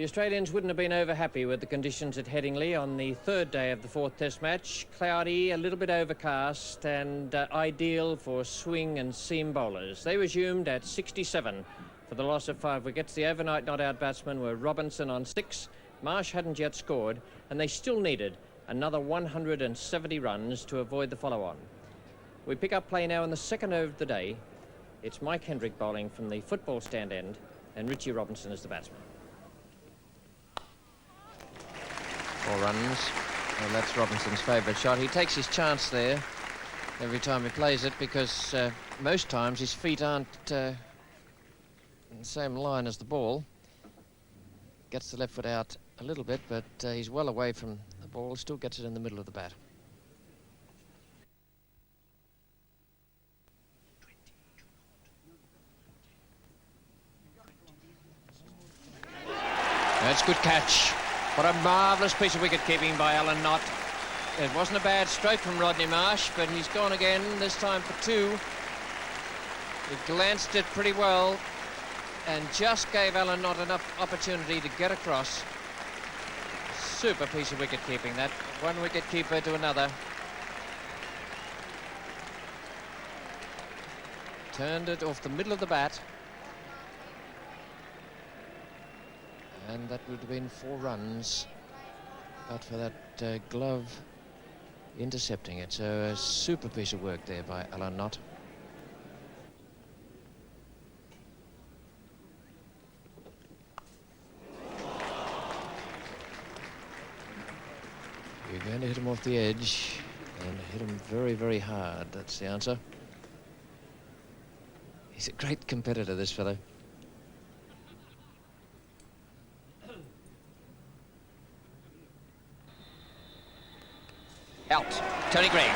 The Australians wouldn't have been over happy with the conditions at Headingley on the third day of the fourth Test match. Cloudy, a little bit overcast, and ideal for swing and seam bowlers. They resumed at 67 for the loss of 5 wickets. The overnight not-out batsmen were Robinson on 6. Marsh hadn't yet scored, and they still needed another 170 runs to avoid the follow-on. We pick up play now in the second over of the day. It's Mike Hendrick bowling from the football stand end, and Richie Robinson is the batsman. 4 runs. Well, that's Robinson's favourite shot. He takes his chance there every time he plays it, because most times his feet aren't in the same line as the ball. Gets the left foot out a little bit, but he's well away from the ball, still gets it in the middle of the bat. That's a good catch. What a marvellous piece of wicket-keeping by Alan Knott. It wasn't a bad stroke from Rodney Marsh, but he's gone again, this time for 2. He glanced it pretty well and just gave Alan Knott enough opportunity to get across. Super piece of wicket-keeping, that. One wicket-keeper to another. Turned it off the middle of the bat. And that would have been 4 runs, but for that glove intercepting it. So a super piece of work there by Alan Knott. You're going to hit him off the edge and hit him very, very hard. That's the answer. He's a great competitor, this fellow. Out. Tony Greig.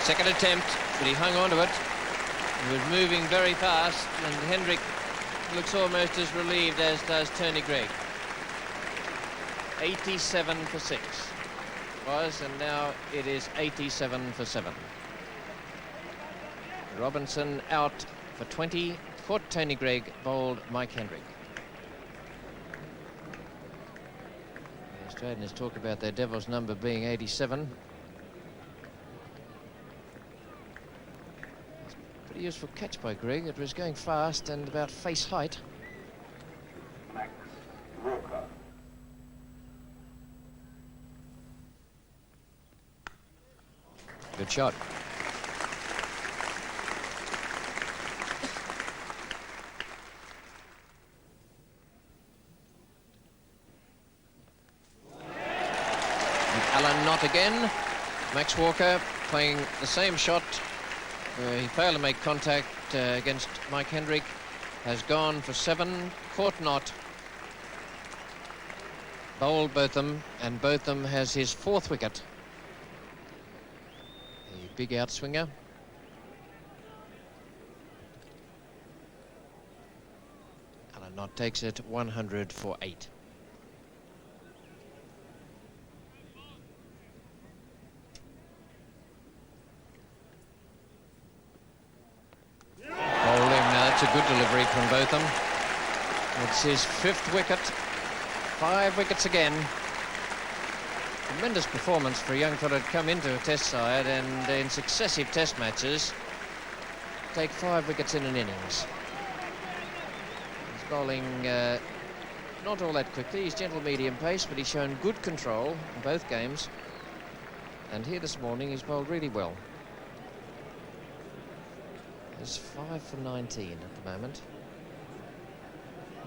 Second attempt, but he hung on to it. He was moving very fast, and Hendrick looks almost as relieved as does Tony Greig. 87 for 6 was, and now it is 87 for 7. Robinson out for 20. Caught Tony Greig, bowled Mike Hendrick. Australians talk about their devil's number being 87. It's a pretty useful catch by Greig. It was going fast and about face height. Max Walker. Good shot. Alan Knott again. Max Walker playing the same shot. He failed to make contact against Mike Hendrick. Has gone for 7. Caught Knott. Bowled Botham, and Botham has his 4th wicket. The big outswinger. Alan Knott takes it 100 for 8. It's a good delivery from Botham. It's his 5th wicket. 5 wickets again. Tremendous performance for a young fellow to come into a test side and in successive test matches take 5 wickets in an innings. He's bowling not all that quickly. He's gentle medium pace, but he's shown good control in both games. And here this morning he's bowled really well. He's 5 for 19 at the moment.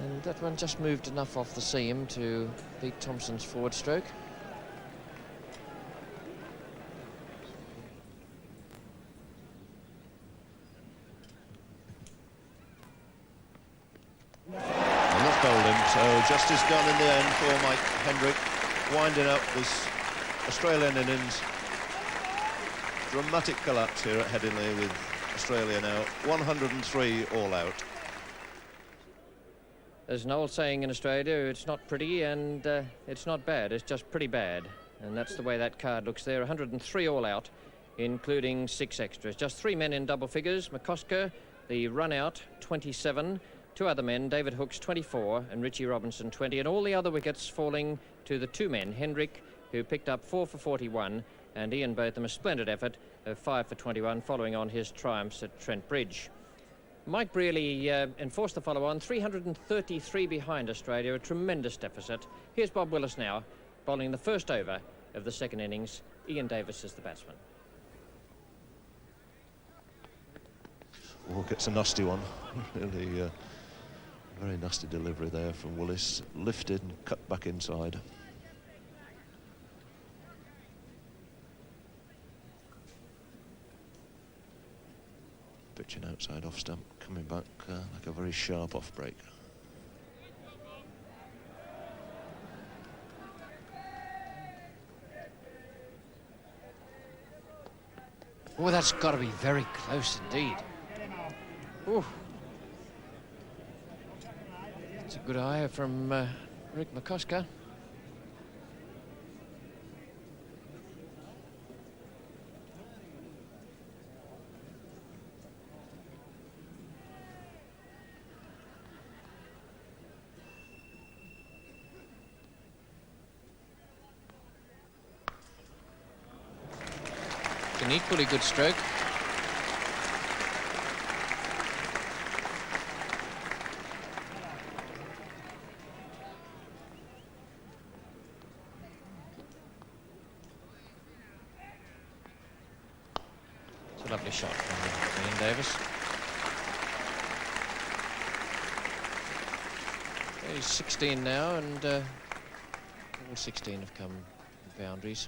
And that one just moved enough off the seam to beat Thompson's forward stroke. And that's bowled him, so justice done in the end for Mike Hendrick, winding up this Australian innings. Dramatic collapse here at Headingley with Australia now 103 all out. There's an old saying in Australia, it's not pretty and it's not bad, it's just pretty bad. And that's the way that card looks there. 103 all out, including 6 extras. Just 3 men in double figures. McCosker, the run out, 27. two other men, David Hookes 24 and Richie Robinson 20, and all the other wickets falling to the two men, Hendrick, who picked up 4 for 41, and Ian Botham, a splendid effort of 5 for 21, following on his triumphs at Trent Bridge. Mike Brearley enforced the follow-on, 333 behind Australia, a tremendous deficit. Here's Bob Willis now, bowling the first over of the second innings. Ian Davis is the batsman. Walk, it's a nasty one. Really very nasty delivery there from Willis. Lifted and cut back inside. Pitching outside off stump, coming back like a very sharp off break. Oh, that's got to be very close indeed. Ooh. It's a good eye from Rick McCosker. An equally good stroke. It's a lovely shot from Ian Davis. He's 16 now, and all 16 have come boundaries.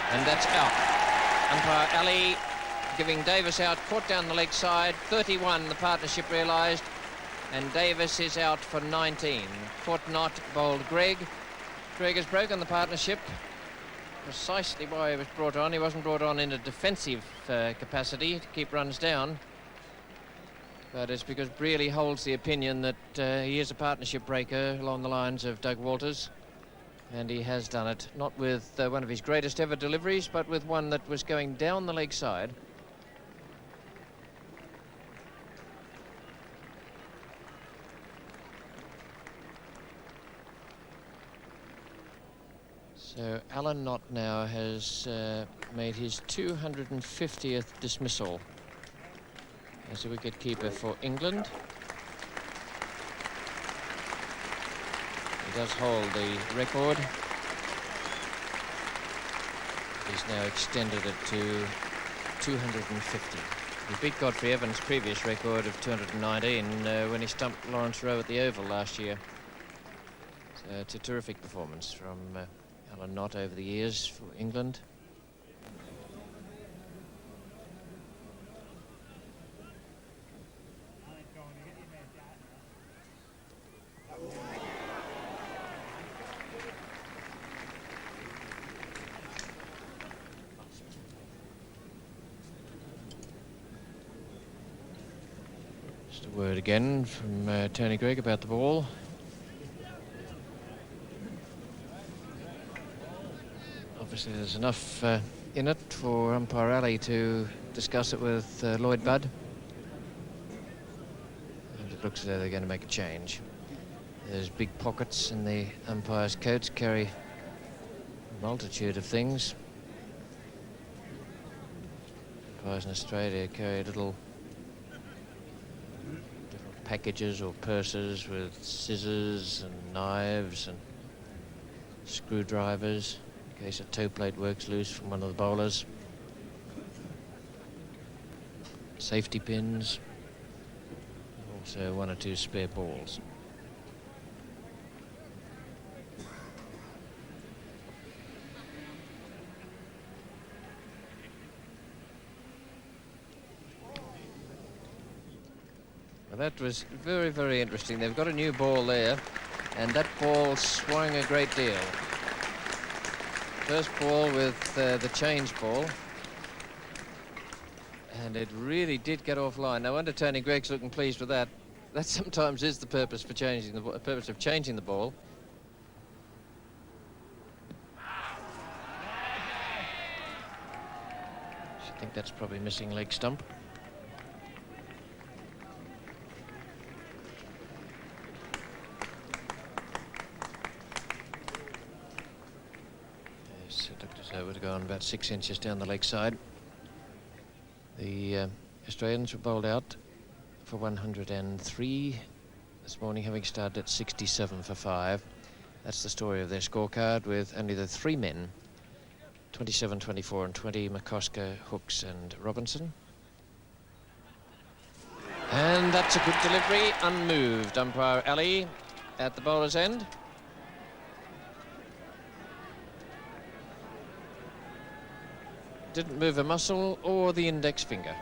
And that's out. Umpire Ali giving Davis out, caught down the leg side. 31, the partnership realised. And Davis is out for 19. Caught Knott, bowled GREIG. GREIG has broken the partnership. Precisely why he was brought on. He wasn't brought on in a defensive capacity to keep runs down. But it's because Brearley holds the opinion that he is a partnership breaker along the lines of Doug Walters. And he has done it, not with one of his greatest ever deliveries, but with one that was going down the leg side. So Alan Knott now has made his 250th dismissal as a wicket-keeper for England. He does hold the record. He's now extended it to 250. He beat Godfrey Evans' previous record of 219 when he stumped Lawrence Rowe at the Oval last year. So it's a terrific performance from Alan Knott over the years for England. Just a word again from Tony Greig about the ball. Obviously there's enough in it for umpire Ali to discuss it with Lloyd Budd. And it looks as though they're going to make a change. There's big pockets in the umpire's coats, carry a multitude of things. Umpires in Australia carry little packages or purses with scissors and knives and screwdrivers in case a toe plate works loose from one of the bowlers. Safety pins. Also one or two spare balls. That was very, very interesting. They've got a new ball there, and that ball swung a great deal. First ball with the change ball, and it really did get offline. No wonder Tony Greig's looking pleased with that. That sometimes is the purpose for changing the purpose of changing the ball. I think that's probably missing leg stump. Yes, it looked as though it would go on about 6 inches down the leg side. The Australians were bowled out for 103 this morning, having started at 67 for 5. That's the story of their scorecard, with only the 3 men, 27, 24 and 20, McCosker, Hooks and Robinson. And that's a good delivery, unmoved. Umpire Ali at the bowler's end. Didn't move a muscle or the index finger.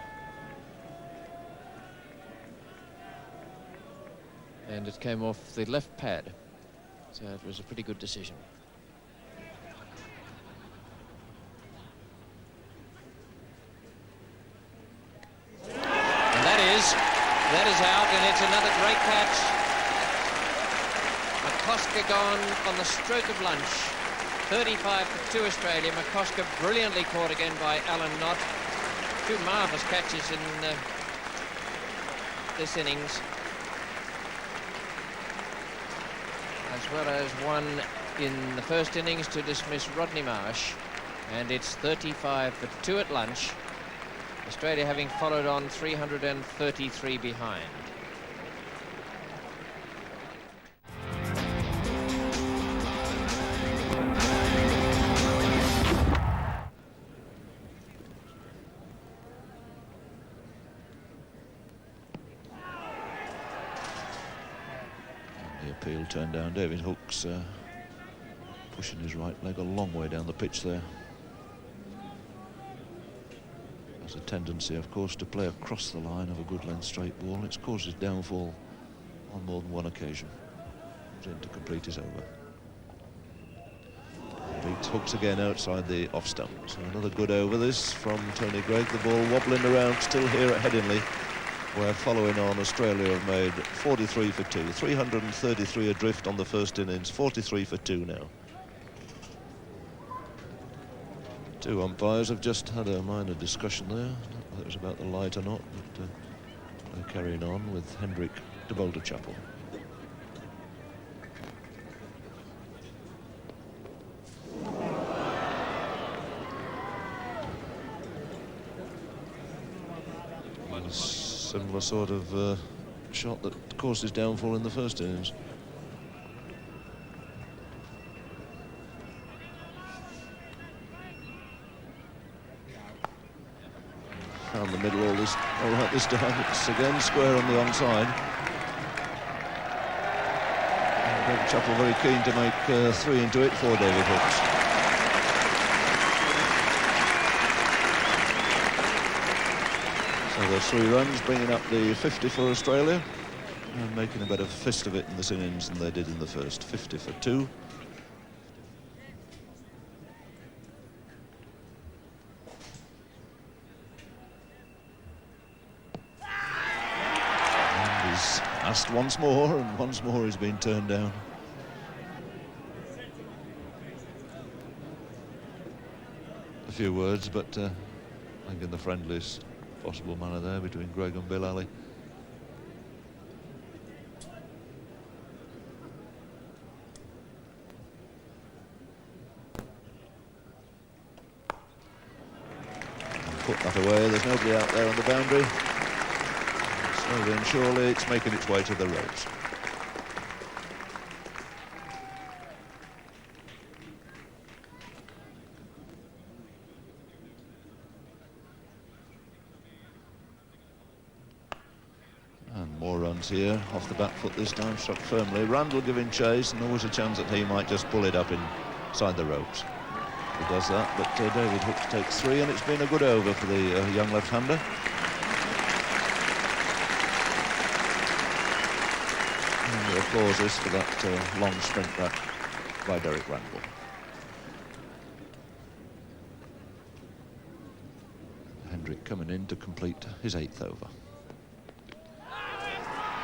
And it came off the left pad, so it was a pretty good decision. And that is out, and it's another great catch. McCosker gone on the stroke of lunch. 35 for 2 Australia. McCosker brilliantly caught again by Alan Knott. 2 marvellous catches in this innings, as well as one in the first innings to dismiss Rodney Marsh. And it's 35 for 2 at lunch. Australia having followed on 333 behind. The appeal turned down. David Hooks pushing his right leg a long way down the pitch there. Has a tendency, of course, to play across the line of a good length straight ball. It's caused his downfall on more than one occasion. He's in to complete his over. Beats Hooks again outside the off stump. So another good over this from Tony Greig. The ball wobbling around still here at Headingley, where following on Australia have made 43 for 2. 333 adrift on the first innings, 43 for 2 now. 2 umpires have just had a minor discussion there. Not whether it was about the light or not, but they're carrying on with Hendrick to bowl to Chappell. A similar sort of shot that caused his downfall in the first innings. Found the middle all right this time. It's again square on the onside. David Chappell very keen to make 3 into it for David Hooks. So there's 3 runs, bringing up the 50 for Australia, and making a better fist of it in this innings than they did in the first. 50 for 2. Asked once more, and once more he's been turned down. A few words, but I think in the friendliest possible manner there between Greig and Bill Ali. And put that away. There's nobody out there on the boundary. Slowly and surely it's making its way to the ropes. And more runs here, off the back foot this time, struck firmly. Randall giving chase, and always a chance that he might just pull it up inside the ropes. He does that, but David Hooks takes 3, and it's been a good over for the young left-hander. Applauses for that long sprint back by Derek Randall. Hendrick coming in to complete his 8th over.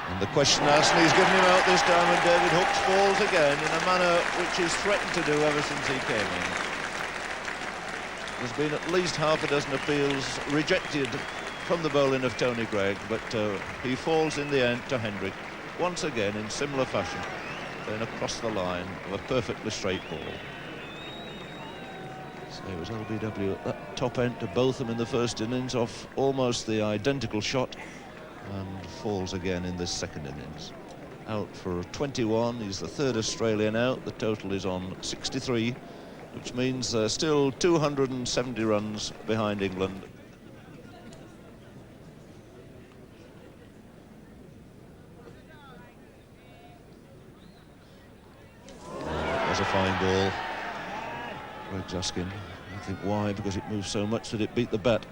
And the question asked, and he's given him out this time, and David Hooks falls again in a manner which he's threatened to do ever since he came in. There's been at least half a dozen appeals rejected from the bowling of Tony Greig, but he falls in the end to Hendrick, once again in similar fashion, then across the line of a perfectly straight ball. So it was LBW at that top end to Botham in the first innings off almost the identical shot, and falls again in this second innings. Out for 21, he's the third Australian out. The total is on 63, which means they're still 270 runs behind England. That's a fine ball. Greg's asking, I think, why? Because it moved so much that it beat the bat.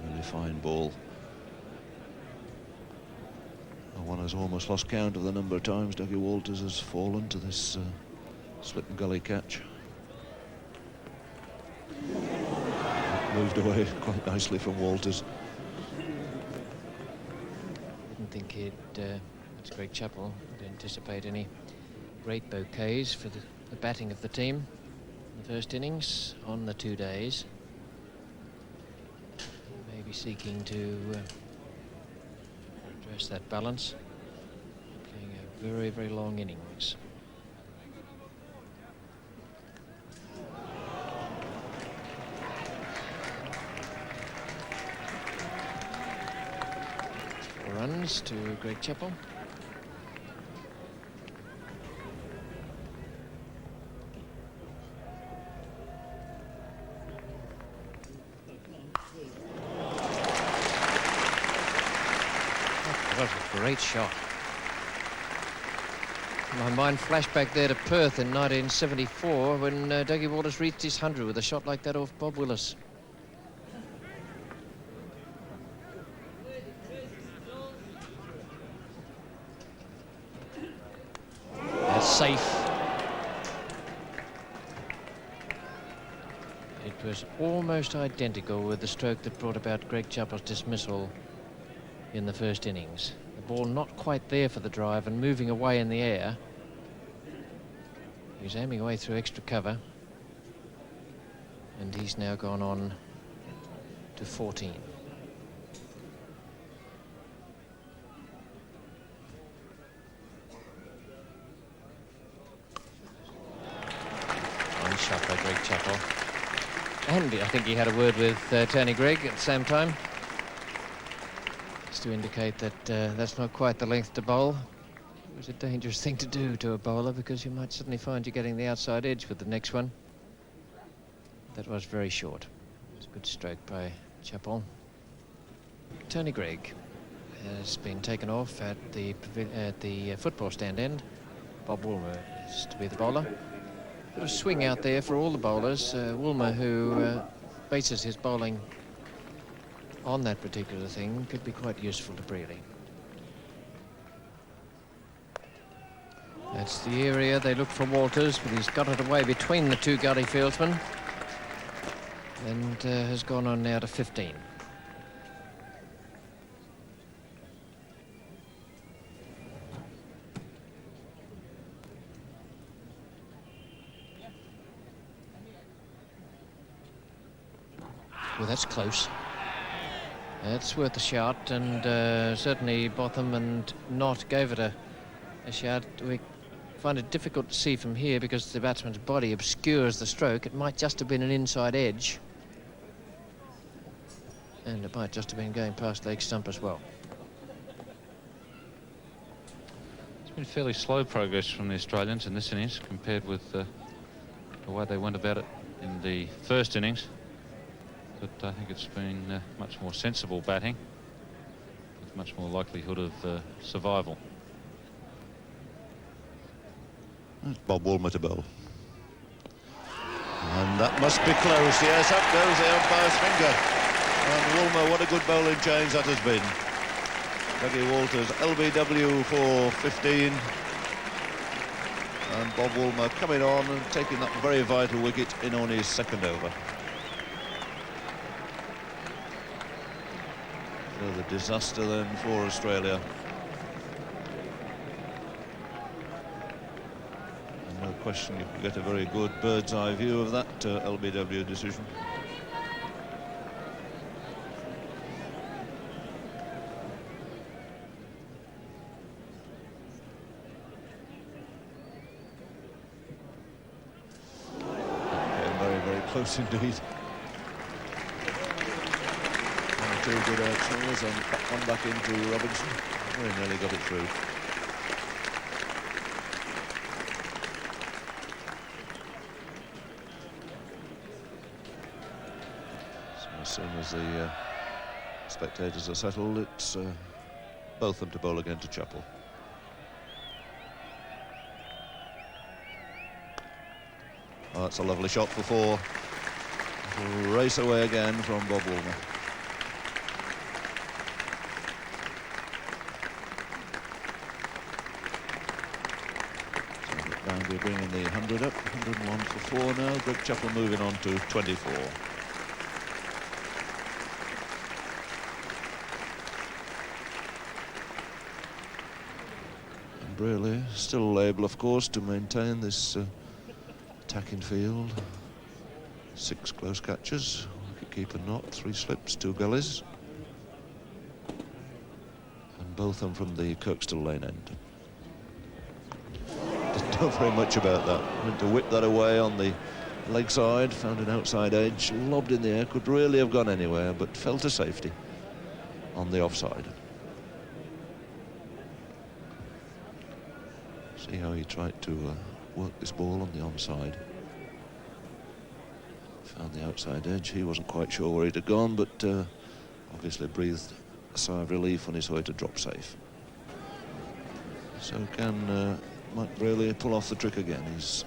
Really fine ball. One has almost lost count of the number of times Dougie Walters has fallen to this slip and gully catch. Moved away quite nicely from Walters. Didn't think he'd, that's Greg Chappell, would anticipate any great bouquets for the batting of the team in the first innings on the 2 days. Maybe seeking to address that balance, playing a very, very long innings. Runs to Greg Chappell. What a great shot. My mind flashed back there to Perth in 1974 when Dougie Walters reached his 100 with a shot like that off Bob Willis. Safe. It was almost identical with the stroke that brought about Greg Chappell's dismissal in the first innings. The ball not quite there for the drive and moving away in the air. He's aiming away through extra cover, and he's now gone on to 14. Shot by Greg Chappell, and I think he had a word with Tony Greig at the same time, just to indicate that that's not quite the length to bowl. It was a dangerous thing to do to a bowler, because you might suddenly find you're getting the outside edge with the next one. That was very short. It's a good stroke by Chappell. Tony Greig has been taken off at the football stand end. Bob Woolmer is to be the bowler. A swing out there for all the bowlers. Woolmer, who bases his bowling on that particular thing, could be quite useful to Brealey. That's the area they look for Walters, but he's got it away between the two gully fieldsmen and has gone on now to 15. Well, that's close. That's worth a shot, and certainly Botham and Knott gave it a shot. We find it difficult to see from here because the batsman's body obscures the stroke. It might just have been an inside edge, and it might just have been going past leg stump as well. It's been fairly slow progress from the Australians in this innings compared with the way they went about it in the first innings. But I think it's been much more sensible batting with much more likelihood of survival. That's Bob Woolmer to bowl. And that must be close. Yes, up goes the umpire's finger. And Woolmer, what a good bowling change that has been. Dougie Walters, LBW for 15. And Bob Woolmer coming on and taking that very vital wicket in only his second over. Further disaster then for Australia. And no question you can get a very good bird's eye view of that LBW decision. Close indeed. One or two good outswingers and one back into Robinson. Very nearly got it through. So as soon as the spectators are settled, it's Botham to bowl again to Chappell. Oh, that's a lovely shot for four. It'll race away again from Bob Woolmer. So Boundary bringing the 100 up, 101 for four now. Greg Chappell moving on to 24. And Braley still able, of course, to maintain this attacking field. 6 close catches, wicketkeeper Knott, 3 slips, 2 gullies, and both of them from the Kirkstall Lane end. Didn't know very much about that. Went to whip that away on the leg side, found an outside edge, lobbed in the air, could really have gone anywhere, but fell to safety on the offside. See how he tried to work this ball on the onside. Found the outside edge. He wasn't quite sure where it had gone, but obviously breathed a sigh of relief on his way to drop safe. So can Mike Braley pull off the trick again? He's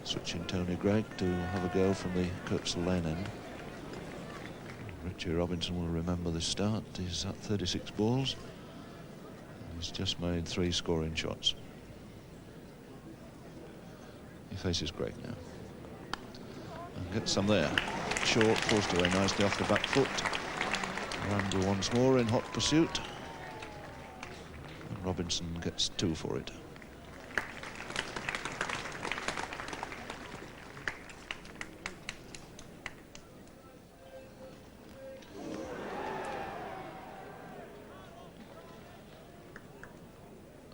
switching Tony Greig to have a go from the Kirkstall Lane end. Richie Robinson will remember this start. He's at 36 balls. He's just made 3 scoring shots. He faces Greig now. And gets some there. Short, forced away nicely off the back foot. Randall once more in hot pursuit. And Robinson gets 2 for it.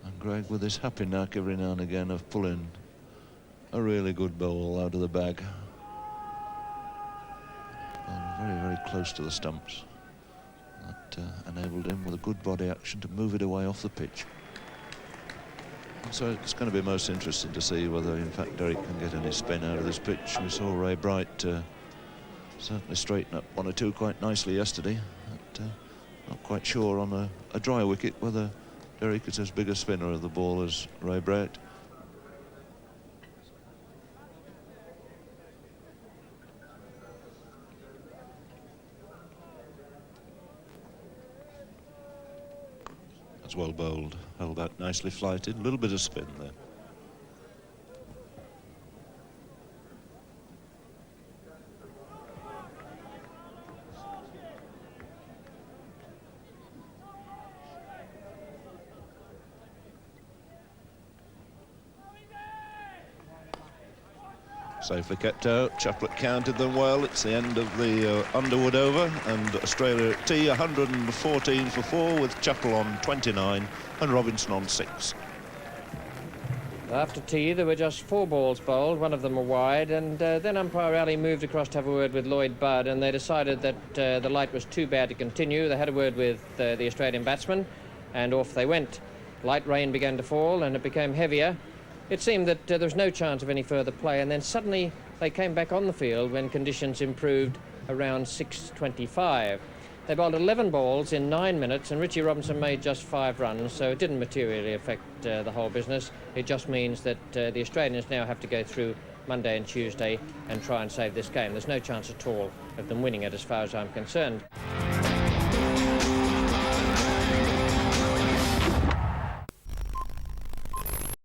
And Greig with his happy knack every now and again of pulling a really good bowl out of the bag. Very, very close to the stumps. That enabled him with a good body action to move it away off the pitch. And so it's going to be most interesting to see whether, in fact, Derek can get any spin out of this pitch. We saw Ray Bright certainly straighten up 1 or 2 quite nicely yesterday. But, not quite sure on a dry wicket whether Derek is as big a spinner of the ball as Ray Bright. That's well bowled, held out nicely flighted, a little bit of spin there. Safely kept out. Chaplet counted them well. It's the end of the Underwood over, and Australia at tea, 114 for 4 with Chappell on 29 and Robinson on 6. After tea, there were just 4 balls bowled, one of them a wide, and then umpire Ali moved across to have a word with Lloyd Budd, and they decided that the light was too bad to continue. They had a word with the Australian batsman, and off they went. Light rain began to fall, and it became heavier. It seemed that there was no chance of any further play, and then suddenly they came back on the field when conditions improved around 6:25. They bowled 11 balls in 9 minutes, and Richie Robinson made just 5 runs, so it didn't materially affect the whole business. It just means that the Australians now have to go through Monday and Tuesday and try and save this game. There's no chance at all of them winning it as far as I'm concerned.